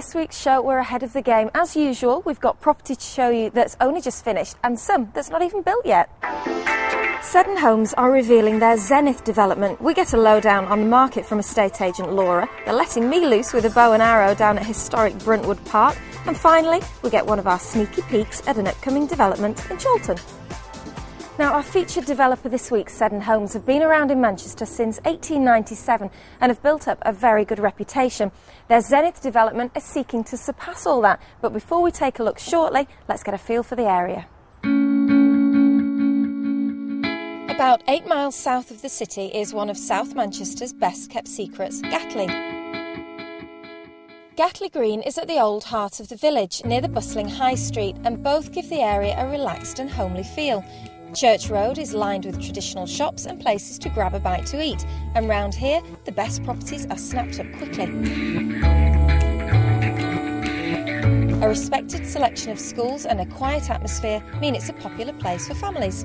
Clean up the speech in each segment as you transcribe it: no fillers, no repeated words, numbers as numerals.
this week's show we're ahead of the game. As usual, we've got property to show you that's only just finished and some that's not even built yet. Seddon Homes are revealing their Zenith development. We get a lowdown on the market from estate agent Laura. They're letting me loose with a bow and arrow down at historic Bruntwood Park. And finally, we get one of our sneaky peeks at an upcoming development in Chorlton. Now, our featured developer this week, Seddon Homes, have been around in Manchester since 1897 and have built up a very good reputation. Their Zenith development is seeking to surpass all that. But before we take a look shortly, let's get a feel for the area. About 8 miles south of the city is one of South Manchester's best kept secrets, Gatley. Gatley Green is at the old heart of the village, near the bustling High Street, and both give the area a relaxed and homely feel. Church Road is lined with traditional shops and places to grab a bite to eat, and round here the best properties are snapped up quickly. A respected selection of schools and a quiet atmosphere mean it's a popular place for families.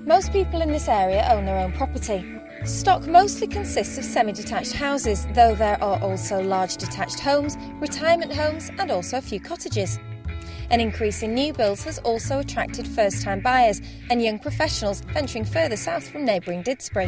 Most people in this area own their own property. Stock mostly consists of semi-detached houses, though there are also large detached homes, retirement homes and also a few cottages. An increase in new builds has also attracted first-time buyers and young professionals venturing further south from neighbouring Didsbury.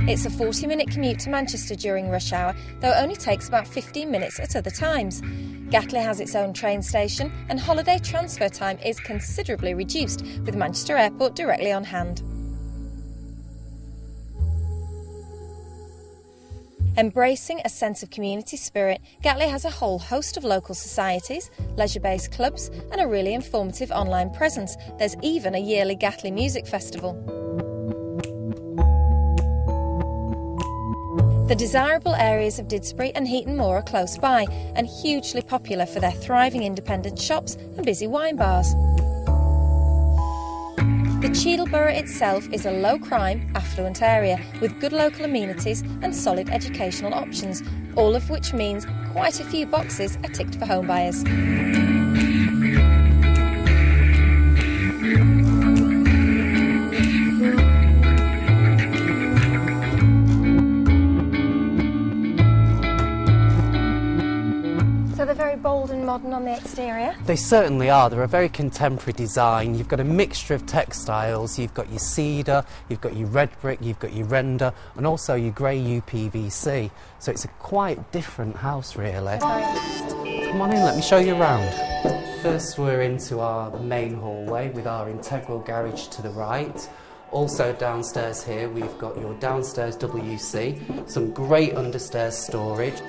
It's a 40-minute commute to Manchester during rush hour, though it only takes about 15 minutes at other times. Gatley has its own train station and holiday transfer time is considerably reduced, with Manchester Airport directly on hand. Embracing a sense of community spirit, Gatley has a whole host of local societies, leisure-based clubs and a really informative online presence. There's even a yearly Gatley Music Festival. The desirable areas of Didsbury and Heaton Moor are close by and hugely popular for their thriving independent shops and busy wine bars. The Cheadle Borough itself is a low-crime, affluent area with good local amenities and solid educational options, all of which means quite a few boxes are ticked for home buyers. Bold and modern on the exterior. They certainly are. They're a very contemporary design. You've got a mixture of textiles. You've got your cedar, you've got your red brick, you've got your render and also your grey UPVC. So it's a quite different house really. Come on in, let me show you around. First we're into our main hallway with our integral garage to the right. Also downstairs here we've got your downstairs WC, some great understairs storage.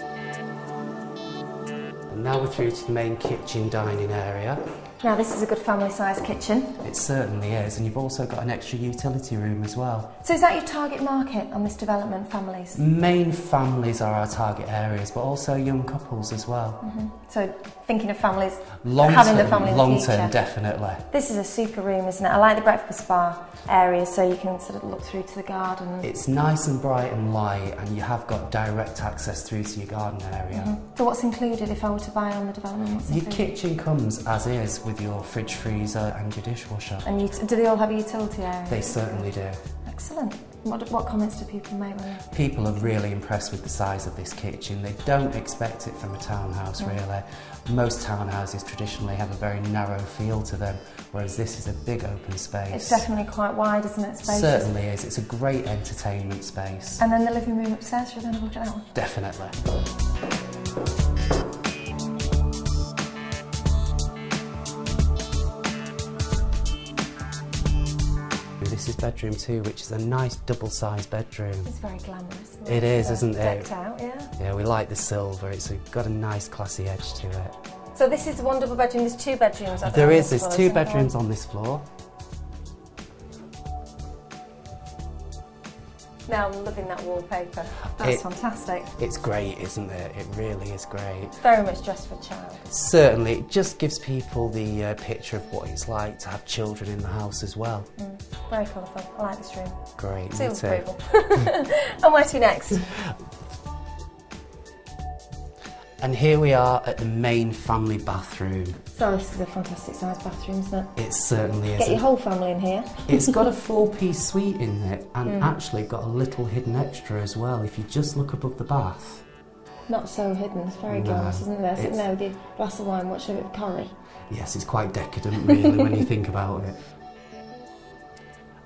Now we're through to the main kitchen dining area. Now this is a good family-sized kitchen. It certainly is, and you've also got an extra utility room as well. So is that your target market on this development, families? Main families are our target areas, but also young couples as well. So thinking of families, having the family in the future. Long term, definitely. This is a super room, isn't it? I like the breakfast bar area so you can sort of look through to the garden. It's nice and bright and light and you have got direct access through to your garden area. So what's included if I were to buy on the development? Your kitchen comes as is with your fridge, freezer and your dishwasher. And do they all have a utility area? They certainly do. Excellent. What comments do people make on it? People are really impressed with the size of this kitchen. They don't expect it from a townhouse really. Most townhouses traditionally have a very narrow feel to them, whereas this is a big open space. It's definitely quite wide, isn't it? Spacious. Certainly is. It's a great entertainment space. And then the living room upstairs, should we have a look at that one? Definitely. This is bedroom 2, which is a nice double-sized bedroom. It's very glamorous. It is, isn't it? Decked out, yeah. Yeah, we like the silver. It's got a nice classy edge to it. So this is one double bedroom. There's 2 bedrooms. There's 2 bedrooms on this floor. Now I'm loving that wallpaper. That's fantastic. It's great, isn't it? It really is great. Very much dressed for a child. Certainly, it just gives people the picture of what it's like to have children in the house as well. Very colourful. I like this room. Great, Seal me too. approval. And where to next? And here we are at the main family bathroom. So this is a fantastic sized bathroom, isn't it? It certainly is. Get your whole family in here. It's got a 4-piece suite in it, and actually got a little hidden extra as well, if you just look above the bath. Not so hidden, it's very glamorous, isn't it? Sitting there with your glass of wine watching a bit of curry. Yes, it's quite decadent really when you think about it.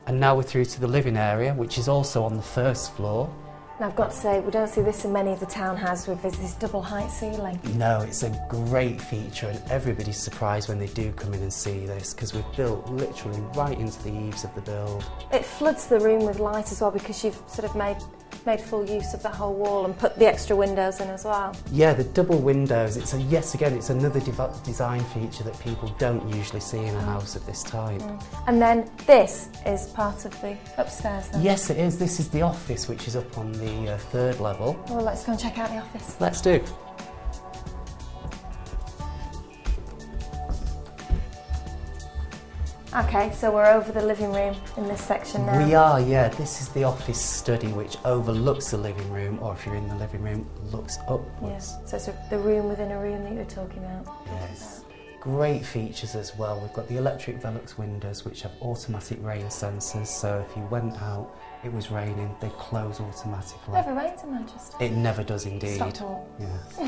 And now we're through to the living area, which is also on the first floor. Now I've got to say, we don't see this in many of the townhouses with this double height ceiling. No, it's a great feature, and everybody's surprised when they do come in and see this, because we've built literally right into the eaves of the build. It floods the room with light as well, because you've sort of made full use of that whole wall and put the extra windows in as well. Yeah, the double windows, it's another design feature that people don't usually see in a house of this type. And then this is part of the upstairs then? Yes, it is. This is the office, which is up on the 3rd level. Well, let's go and check out the office. Let's do. Okay, so we're over the living room in this section now. We are, yeah. This is the office study, which overlooks the living room, or if you're in the living room, looks upwards. Yeah. So it's the room within a room that you were talking about. Yes. Great features as well. We've got the electric Velux windows, which have automatic rain sensors, so if you went out, it was raining, they close automatically. Never rains in Manchester. It never does indeed. Stockport. Yes.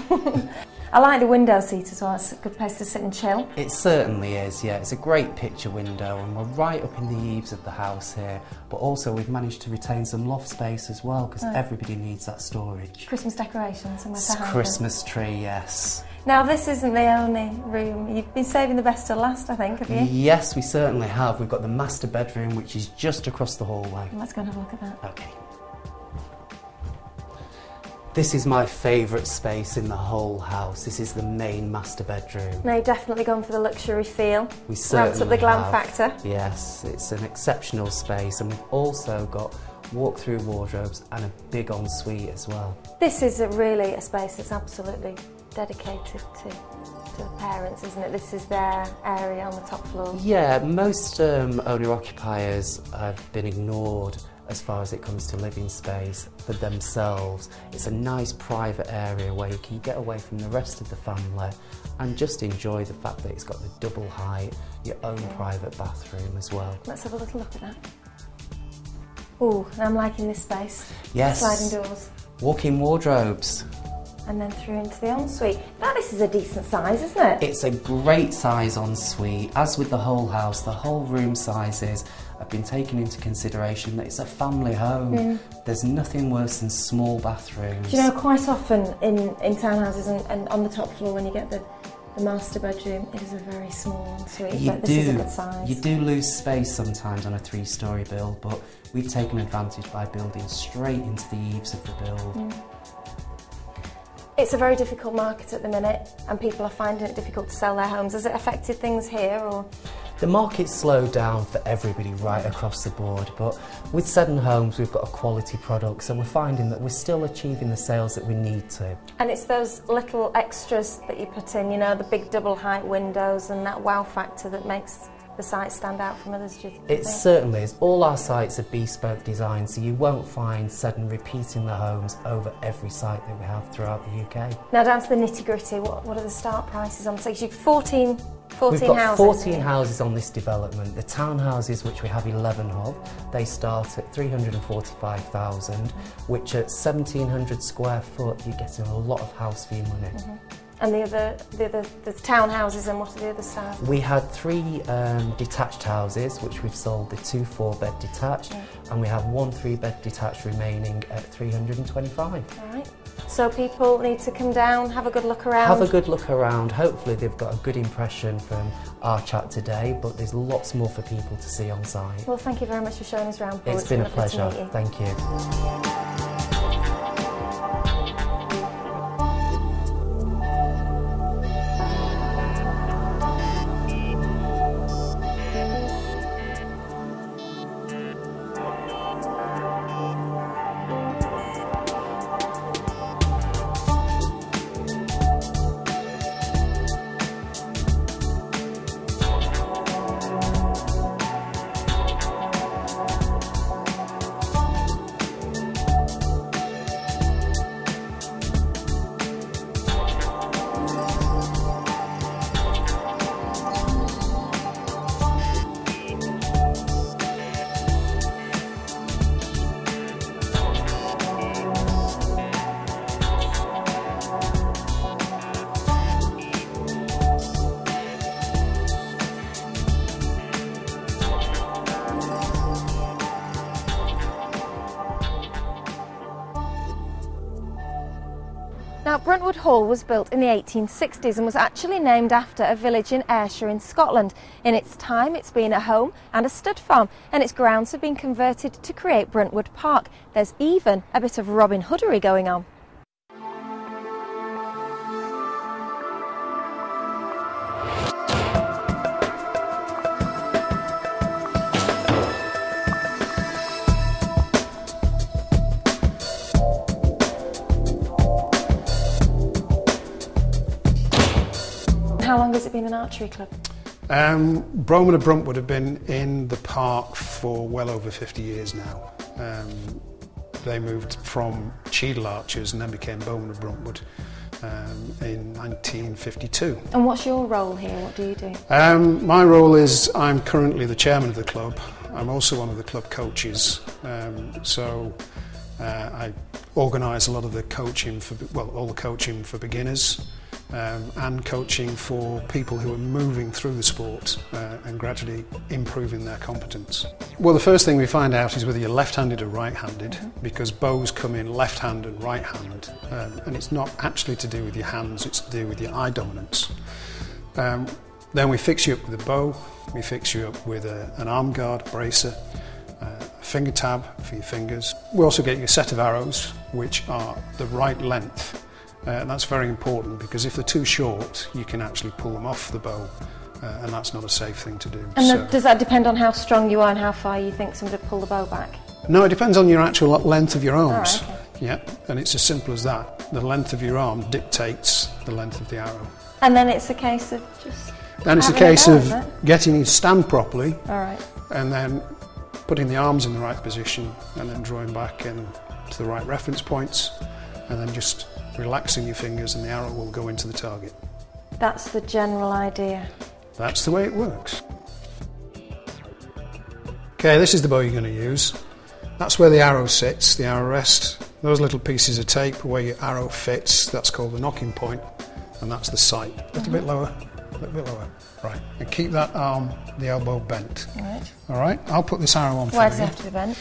I like the window seat as well, it's a good place to sit and chill. It certainly is, yeah. It's a great picture window, and we're right up in the eaves of the house here, but also we've managed to retain some loft space as well, because everybody needs that storage. Christmas decorations, somewhere to hang Christmas tree, yes. Now this isn't the only room. You've been saving the best till last, I think, have you? Yes, we certainly have. We've got the master bedroom, which is just across the hallway. Let's go and have a look at that. Okay. This is my favourite space in the whole house. This is the main master bedroom. Now you've definitely gone for the luxury feel. We certainly ramps up the glam have. factor. Yes, it's an exceptional space, and we've also got walk-through wardrobes and a big ensuite as well. This is really a space that's absolutely dedicated to the parents, isn't it? This is their area on the top floor. Yeah, most owner-occupiers have been ignored as far as it comes to living space for themselves. It's a nice private area where you can get away from the rest of the family and just enjoy the fact that it's got the double height, your own private bathroom as well. Let's have a little look at that. Oh, I'm liking this space. Yes. Sliding doors. Walk-in wardrobes. And then through into the ensuite. Now this is a decent size, isn't it? It's a great size ensuite. As with the whole house, the whole room sizes have been taken into consideration that it's a family home. There's nothing worse than small bathrooms. Do you know, quite often in townhouses and on the top floor when you get the master bedroom, it is a very small ensuite, but this is a good size. You do lose space sometimes on a 3-storey build, but we've taken advantage by building straight into the eaves of the build. It's a very difficult market at the minute, and people are finding it difficult to sell their homes. Has it affected things here, or? The market's slowed down for everybody right across the board, but with Seddon Homes we've got a quality product, so we're finding that we're still achieving the sales that we need to. And it's those little extras that you put in, you know, the big double height windows and that wow factor that makes the site stand out from others, do you think? It certainly is. All our sites are bespoke design, so you won't find Seddon repeating the homes over every site that we have throughout the UK. Now down to the nitty gritty, what are the start prices on? So you've 14 We've got houses. 14 houses on this development. The townhouses, which we have 11 of, they start at 345,000, which at 1,700 square foot, you're getting a lot of house for your money. And the townhouses, and what are the other styles? We had 3 detached houses, which we've sold the 2 4-bed detached, and we have 1 3-bed detached remaining at 325. All right. So people need to come down, have a good look around. Have a good look around. Hopefully they've got a good impression from our chat today, but there's lots more for people to see on site. Well, thank you very much for showing us around, Paul. It's been a lovely to pleasure. meet you. Thank you. Now, Bruntwood Hall was built in the 1860s and was actually named after a village in Ayrshire in Scotland. In its time, it's been a home and a stud farm, and its grounds have been converted to create Bruntwood Park. There's even a bit of Robin Hoodery going on. How long has it been an archery club? Broman of Bruntwood have been in the park for well over 50 years now. They moved from Cheadle Archers and then became Bowman of Bruntwood in 1952. And what's your role here? What do you do? My role is I'm currently the chairman of the club. I'm also one of the club coaches. I organise a lot of the coaching for, well, all the coaching for beginners. And coaching for people who are moving through the sport and gradually improving their competence. Well, the first thing we find out is whether you're left-handed or right-handed, because bows come in left hand and right hand, and it's not actually to do with your hands, it's to do with your eye dominance. Then we fix you up with a bow, we fix you up with an arm guard, bracer, a finger tab for your fingers. We also get you a set of arrows which are the right length. And that's very important, because if they're too short, you can actually pull them off the bow, and that's not a safe thing to do. And does that depend on how strong you are and how far you think somebody would pull the bow back? No, it depends on your actual length of your arms. Oh, okay. Yeah, and it's as simple as that. The length of your arm dictates the length of the arrow. And then it's a case of just... Then it's a case of getting you to stand properly, all right, and then putting the arms in the right position, and then drawing back in to the right reference points, and then just relaxing your fingers and the arrow will go into the target. That's the general idea. That's the way it works. Okay, this is the bow you're going to use. That's where the arrow sits, the arrow rest. Those little pieces of tape where your arrow fits, that's called the knocking point, and that's the sight. A little bit lower, a little bit lower. Right, and keep that arm, the elbow bent. Right. All right, I'll put this arrow on for you. Why does it have to be bent?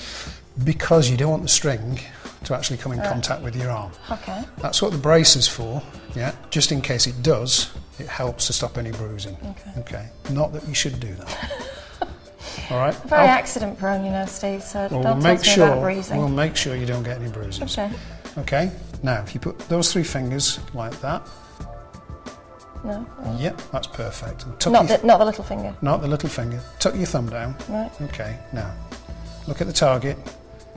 Because you don't want the string to actually come in contact with your arm. Okay. That's what the brace is for, yeah, just in case it does, it helps to stop any bruising. Okay. Not that you should do that. All right? Very accident prone, you know, Steve, so well, don't talk to me about bruising. We'll make sure you don't get any bruises. Okay. Okay, now if you put those three fingers like that. No. Yep, that's perfect. And Not the little finger. Not the little finger. Tuck your thumb down. Right. Okay, now look at the target.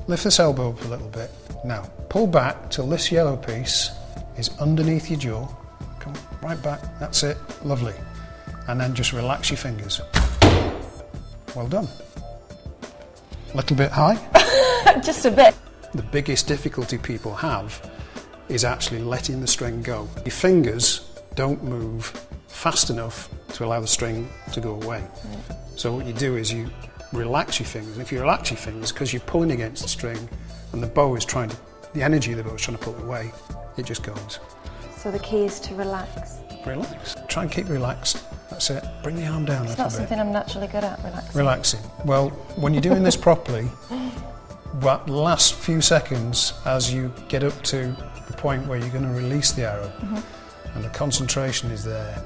Lift this elbow up a little bit. Now, pull back till this yellow piece is underneath your jaw. Come right back, that's it, lovely. And then just relax your fingers. Well done. A little bit high? Just a bit. The biggest difficulty people have is actually letting the string go. Your fingers don't move fast enough to allow the string to go away. So what you do is you relax your fingers. And if you relax your fingers, because you're pulling against the string and the bow is trying to, the energy of the bow is trying to pull it away, it just goes. So the key is to relax. Relax. Try and keep relaxed. That's it. Bring the arm down a little bit. It's not something I'm naturally good at, relaxing. Relaxing. Well, when you're doing this properly, that last few seconds as you get up to the point where you're going to release the arrow and the concentration is there,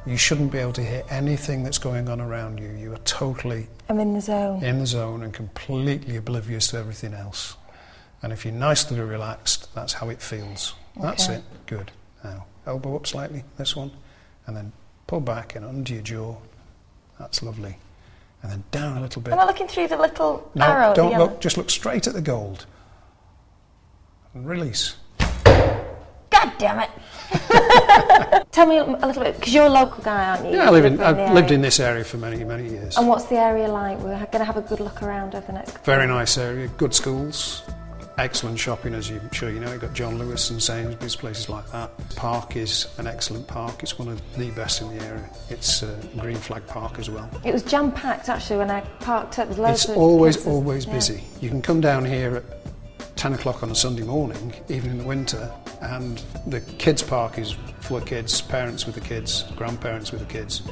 you shouldn't be able to hear anything that's going on around you. You are totally... I'm in the zone. In the zone and completely oblivious to everything else. And if you're nicely relaxed, that's how it feels. That's it. Good. Now, elbow up slightly, this one, and then pull back and under your jaw. That's lovely. And then down a little bit. Am I looking through the little arrow? No, don't look. Just look straight at the gold. And release. God damn it! Tell me a little bit, because you're a local guy, aren't you? Yeah, I've lived in this area for many, many years. And what's the area like? We're going to have a good look around over the next couple Very nice area, good schools, excellent shopping, as I'm sure you know. You've got John Lewis and Sainsbury's, places like that. The park is an excellent park. It's one of the best in the area. It's a green flag park as well. It was jam-packed, actually, when I parked up. There's loads It's of always busy. You can come down here at 10 o'clock on a Sunday morning, even in the winter, and the kids' park is full of kids, parents with the kids, grandparents with the kids.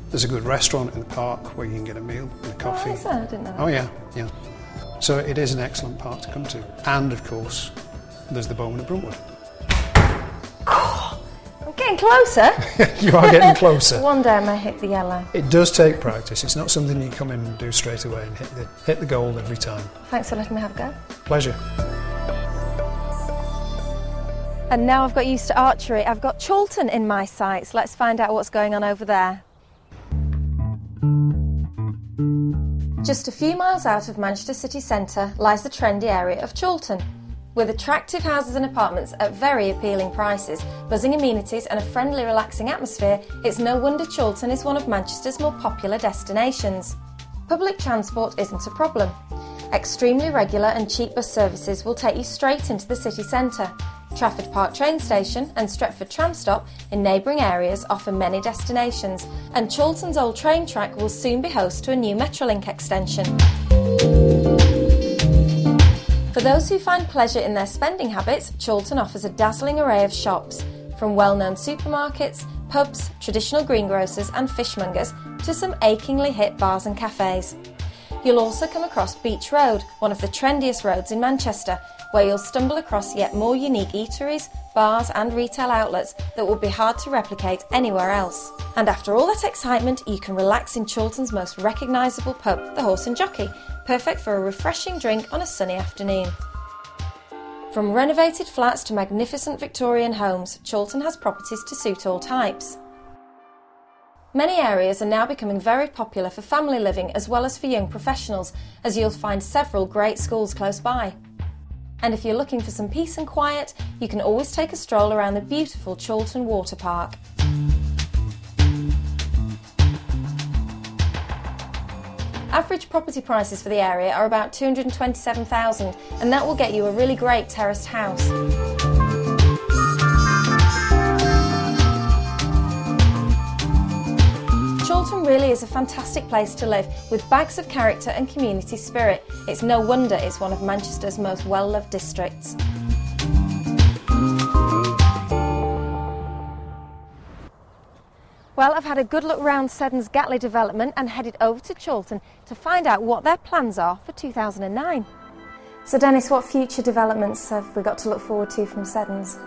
There's a good restaurant in the park where you can get a meal and a coffee. Oh, is there? I didn't know that. Oh yeah. So it is an excellent park to come to. And of course, there's the Bowman of Bruntwood. Getting closer. You are getting closer. One day I may hit the yellow. It does take practice. It's not something you come in and do straight away and hit the gold every time. Thanks for letting me have a go. Pleasure. And now I've got used to archery, I've got Chorlton in my sights. Let's find out what's going on over there. Just a few miles out of Manchester city centre lies the trendy area of Chorlton. With attractive houses and apartments at very appealing prices, buzzing amenities and a friendly, relaxing atmosphere, it's no wonder Chorlton is one of Manchester's more popular destinations. Public transport isn't a problem. Extremely regular and cheap bus services will take you straight into the city centre. Trafford Park train station and Stretford tram stop in neighbouring areas offer many destinations, and Chorlton's old train track will soon be host to a new Metrolink extension. For those who find pleasure in their spending habits, Chorlton offers a dazzling array of shops, from well-known supermarkets, pubs, traditional greengrocers and fishmongers to some achingly hip bars and cafes. You'll also come across Beach Road, one of the trendiest roads in Manchester, where you'll stumble across yet more unique eateries, bars and retail outlets that will be hard to replicate anywhere else. And after all that excitement, you can relax in Chorlton's most recognisable pub, the Horse and Jockey, perfect for a refreshing drink on a sunny afternoon. From renovated flats to magnificent Victorian homes, Chorlton has properties to suit all types. Many areas are now becoming very popular for family living as well as for young professionals, as you'll find several great schools close by. And if you're looking for some peace and quiet, you can always take a stroll around the beautiful Chorlton Water Park. Average property prices for the area are about $227,000, and that will get you a really great terraced house. Chorlton really is a fantastic place to live, with bags of character and community spirit. It's no wonder it's one of Manchester's most well-loved districts. Well, I've had a good look round Seddon's Gatley development and headed over to Chorlton to find out what their plans are for 2009. So Dennis, what future developments have we got to look forward to from Seddon's?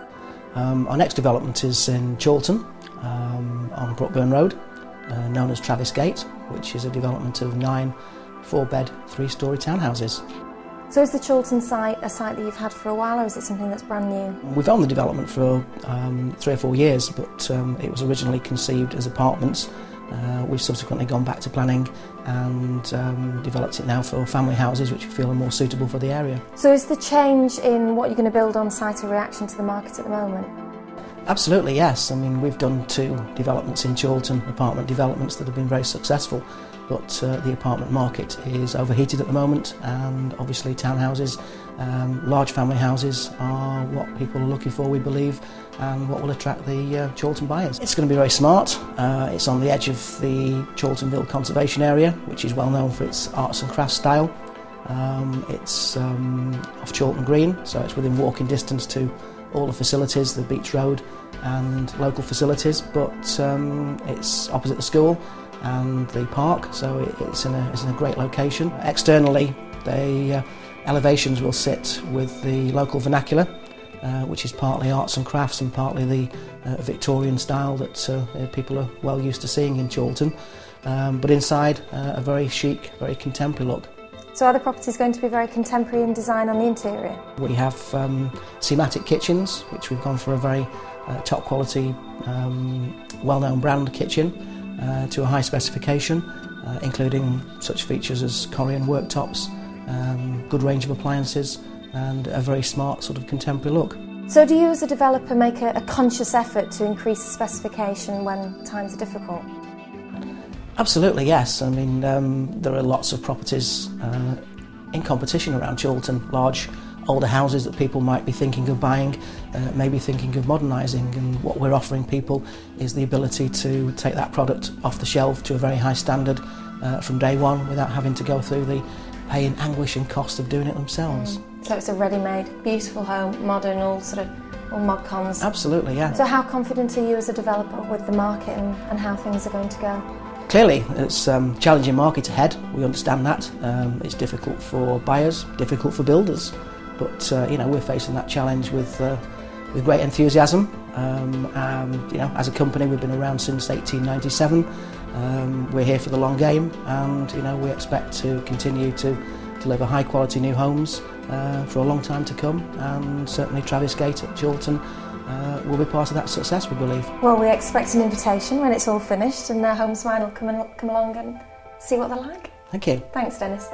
Our next development is in Chorlton, on Brookburn Road, known as Travis Gate, which is a development of 9 4-bed, 3-storey townhouses. So is the Chorlton site a site that you've had for a while, or is it something that's brand new? We've owned the development for 3 or 4 years, but it was originally conceived as apartments. We've subsequently gone back to planning and developed it now for family houses, which we feel are more suitable for the area. So is the change in what you're going to build on site a reaction to the market at the moment? Absolutely, yes. I mean, we've done 2 developments in Chorlton, apartment developments that have been very successful, but the apartment market is overheated at the moment, and obviously townhouses, large family houses are what people are looking for, we believe, and what will attract the Chorlton buyers. It's going to be very smart. It's on the edge of the Chorltonville Conservation Area, which is well known for its arts and crafts style. It's off Chorlton Green, so it's within walking distance to all the facilities, the Beach Road and local facilities, but it's opposite the school and the park, so it's in a great location. Externally, the elevations will sit with the local vernacular, which is partly arts and crafts and partly the Victorian style that people are well used to seeing in Chorlton, but inside a very chic, very contemporary look. So are the properties going to be very contemporary in design on the interior? We have thematic kitchens, which we've gone for a very top quality, well-known brand kitchen to a high specification, including such features as Corian worktops, good range of appliances and a very smart sort of contemporary look. So do you as a developer make a conscious effort to increase the specification when times are difficult? Absolutely, yes. I mean, there are lots of properties in competition around Chorlton, large older houses that people might be thinking of buying, maybe thinking of modernising, and what we're offering people is the ability to take that product off the shelf to a very high standard from day one without having to go through the pain, anguish and cost of doing it themselves. So it's a ready-made, beautiful home, modern, all mod cons. Absolutely, yeah. So how confident are you as a developer with the market and how things are going to go? Clearly, it's a challenging market ahead, we understand that. It's difficult for buyers, difficult for builders, but you know, we're facing that challenge with with great enthusiasm. You know, as a company, we've been around since 1897. We're here for the long game, and you know, we expect to continue to deliver high quality new homes for a long time to come, and certainly Travis Gate at Chorlton will be part of that success, we believe. Well, we expect an invitation when it's all finished, and Homesmine will come along and see what they're like. Thank you. Thanks, Dennis.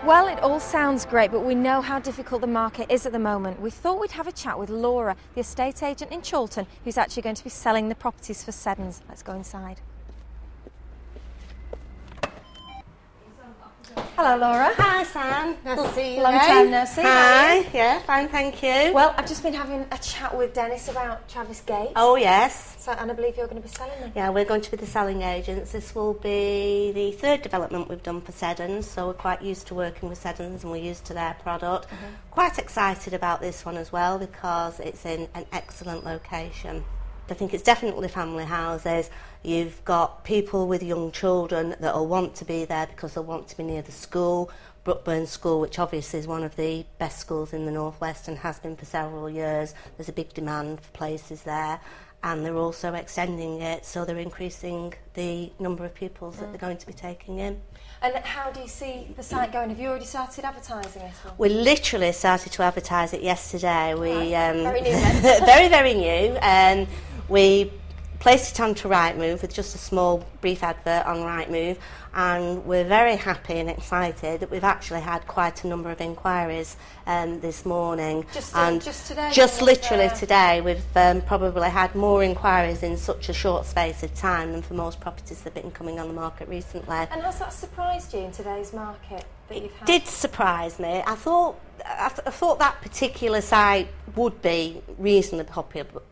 Well, it all sounds great, but we know how difficult the market is at the moment. We thought we'd have a chat with Laura, the estate agent in Chorlton, who's actually going to be selling the properties for Seddons. Let's go inside. Hello, Laura. Hi, Sian. Nice to see you. Long time no see. Hi. Yeah, fine, thank you. Well, I've just been having a chat with Dennis about Travis Gate. Oh, yes. So, and I believe you're going to be selling them. Yeah, we're going to be the selling agents. This will be the third development we've done for Seddons, so we're quite used to working with Seddons and we're used to their product. Quite excited about this one as well because it's in an excellent location. I think it's definitely family houses. You've got people with young children that will want to be there because they'll want to be near the school. Brookburn School, which obviously is one of the best schools in the Northwest and has been for several years. There's a big demand for places there, and they're also extending it, so they're increasing the number of pupils that they're going to be taking in. And how do you see the site going? Have you already started advertising it? We literally started to advertise it yesterday. Very new then. Very, very new. We placed it onto Rightmove with just a small brief advert on Rightmove, and we're very happy and excited that we've actually had quite a number of inquiries this morning. Just today? Just literally today. We've probably had more inquiries in such a short space of time than for most properties that have been coming on the market recently. And has that surprised you in today's market that you've had? It did surprise me. I thought that particular site would be reasonably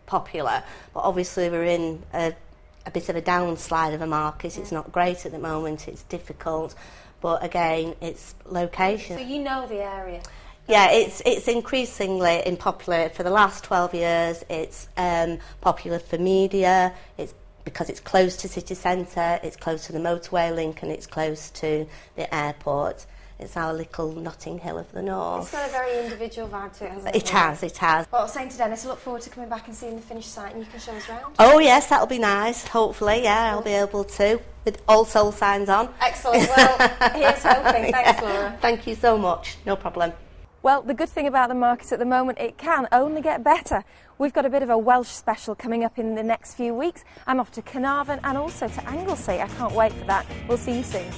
popular, but obviously we're in a bit of a downslide of a market. It's not great at the moment, it's difficult, but again, it's location. So you know the area? Yeah, it's increasingly popular. For the last 12 years, it's popular for media. It's because it's close to city centre, it's close to the motorway link, and it's close to the airport. It's our little Notting Hill of the North. It's got a very individual vibe to it, hasn't it? It has, it has. Well, I was saying to Dennis, I look forward to coming back and seeing the finished site, and you can show us around. Oh yes, that'll be nice, hopefully, yeah, I'll be able to, with all soul signs on. Excellent, well, here's hoping. Thanks, Laura. Thank you so much, no problem. Well, the good thing about the market at the moment, it can only get better. We've got a bit of a Welsh special coming up in the next few weeks. I'm off to Carnarvon and also to Anglesey. I can't wait for that. We'll see you soon.